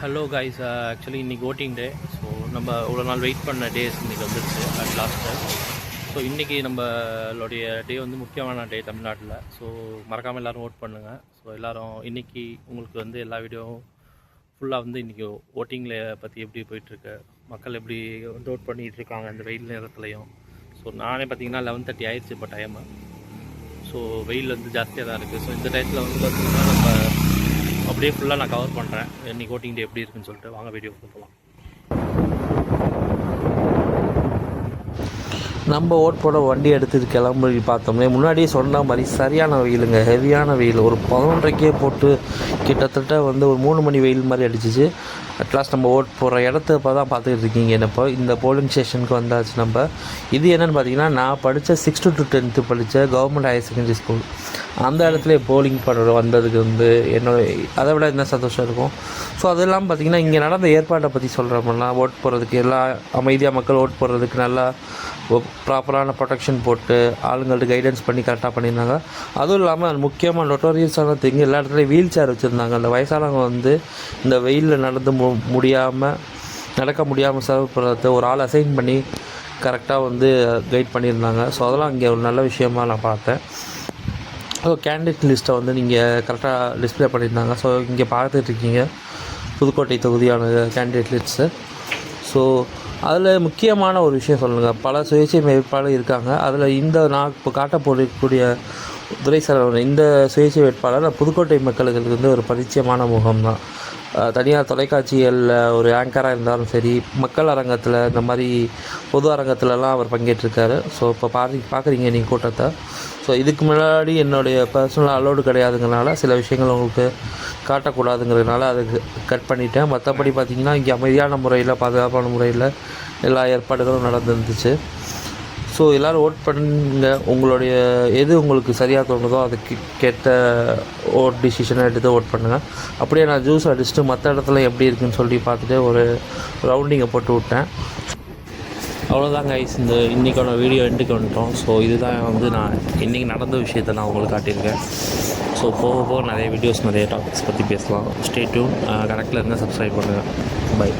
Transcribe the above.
Hello guys, actually இன்றைக்கி voting டே. So நம்ம இவ்வளோ நாள் வெயிட் பண்ண டேஸ் இன்றைக்கி வந்துடுச்சு அட் லாஸ்ட்டு. ஸோ இன்றைக்கி நம்மளுடைய டே வந்து முக்கியமான டே தமிழ்நாட்டில். ஸோ மறக்காமல் எல்லோரும் ஓட் பண்ணுங்கள். ஸோ எல்லோரும் இன்றைக்கி உங்களுக்கு வந்து எல்லா வீடியோவும் ஃபுல்லாக வந்து இன்றைக்கி ஓட்டிங்கில் பற்றி எப்படி போயிட்டுருக்கு, மக்கள் எப்படி வந்து ஓட் பண்ணிகிட்ருக்காங்க இந்த வெயில் நேரத்துலையும். ஸோ நானே பார்த்திங்கன்னா 11:30 ஆயிடுச்சு இப்போ டைமு. ஸோ வெயில் வந்து ஜாஸ்தியாக தான் இருக்குது. ஸோ இந்த டயத்தில் வந்து பார்த்திங்கன்னா நம்ம அப்படியே ஃபுல்லாக நான் கவர் பண்ணுறேன் இன்றைக்கி ஓட்டிங் டே எப்படி இருக்குன்னு சொல்லிட்டு. வாங்க வீடியோ போகலாம். நம்ம ஓட் போட வண்டி எடுத்துட்டு கிளம்பி பார்த்தோம்னே முன்னாடியே சொன்ன மாதிரி சரியான வெயிலுங்க, ஹெவியான வெயில். ஒரு 11:30க்கே போட்டு கிட்டத்தட்ட வந்து ஒரு 3 மணி வெயில் மாதிரி அடிச்சிச்சு. அட்லாஸ்ட் நம்ம ஓட் போடுற இடத்த இப்போ தான் பார்த்துக்கிட்டு இருக்கீங்க. என்னப்போ இந்த போலிங் ஸ்டேஷனுக்கு வந்தாச்சு நம்ம. இது என்னென்னு பார்த்தீங்கன்னா, நான் படித்த 6th to 10th படித்த கவர்மெண்ட் ஹையர் செகண்டரி ஸ்கூல். அந்த இடத்துல போலிங் பண்ண வந்ததுக்கு வந்து என்னோட அதை விட என்ன சந்தோஷம் இருக்கும். ஸோ அது இல்லாமல் பார்த்திங்கன்னா, இங்கே நடந்த ஏற்பாட்டை பற்றி சொல்கிறோம்னா, ஓட் போடுறதுக்கு எல்லா அமைதியாக மக்கள் ஓட் போடுறதுக்கு நல்லா ப்ராப்பரான ப்ரொடெக்ஷன் போட்டு ஆளுங்கள்ட்ட கைடன்ஸ் பண்ணி கரெக்டாக பண்ணியிருந்தாங்க. அதுவும் இல்லாமல் முக்கியமாக நொட்டோரியஸான திங்கு, எல்லா இடத்துலையும் வீல் சேர் வச்சுருந்தாங்க. அந்த வயசானவங்க வந்து இந்த வெயிலில் நடக்க முடியாமல் சிரமப்படுறது ஒரு ஆள் அசைன் பண்ணி கரெக்டாக வந்து கைட் பண்ணியிருந்தாங்க. ஸோ அதெல்லாம் இங்கே ஒரு நல்ல விஷயமாக நான் பார்த்தேன். ஸோ கேண்டிடேட் லிஸ்ட்டை வந்து நீங்கள் கரெக்டாக டிஸ்பிளே பண்ணியிருந்தாங்க. ஸோ இங்கே பார்த்துட்ருக்கீங்க புதுக்கோட்டை தொகுதியான கேண்டிடேட் லிஸ்ட்டு. ஸோ அதில் முக்கியமான ஒரு விஷயம் சொல்லுங்கள், பல சுயேட்சை வேட்பாளர் இருக்காங்க. அதில் நான் இப்போ காட்ட போடக்கூடிய துரைசரவணன் இந்த சுயேட்சை வேட்பாளர் புதுக்கோட்டை மக்களுக்கு வந்து ஒரு பரிச்சயமான முகம்தான். தனியார் தொலைக்காட்சிகளில் ஒரு ஆங்கராக இருந்தாலும் சரி, மக்கள் அரங்கத்தில் இந்த மாதிரி பொது அரங்கத்துலலாம் அவர் பங்கேற்றிருக்காரு. ஸோ இப்போ பார்க்குறீங்க நீங்கள் கூட்டத்தை. ஸோ இதுக்கு முன்னாடி என்னுடைய பர்சனல் அலோடு கிடையாதுங்கிறனால சில விஷயங்கள் உங்களுக்கு காட்டக்கூடாதுங்கிறதுனால அதுக்கு கட் பண்ணிட்டேன். மற்றபடி பார்த்திங்கன்னா இங்கே அமைதியான முறையில் பாதுகாப்பான முறையில் எல்லா ஏற்பாடுகளும் நடந்துருந்துச்சு. ஸோ எல்லோரும் ஓட் பண்ணுங்க. உங்களுடைய எது உங்களுக்கு சரியாக தோணுதோ அதுக்கு கேட்ட ஓட் டிசிஷனை எடுத்து ஓட் பண்ணுங்கள். அப்படியே நான் ஜூஸ் அடிச்சுட்டு மற்ற இடத்துல எப்படி இருக்குன்னு சொல்லி பார்த்துட்டு ஒரு ரவுண்டிங்கை போட்டு விட்டேன். அவ்வளோதான் கைஸ், இந்த இன்றைக்கான வீடியோ எண்டுக்கு வந்துட்டோம். ஸோ இதுதான் வந்து நான் இன்றைக்கி நடந்த விஷயத்தை நான் உங்களுக்கு காட்டியிருக்கேன். ஸோ போக நிறைய வீடியோஸ் நிறைய டாபிக்ஸ் பற்றி பேசலாம். Stay tune. கரெக்டில் இருந்தால் சப்ஸ்கிரைப் பண்ணுங்கள். பை.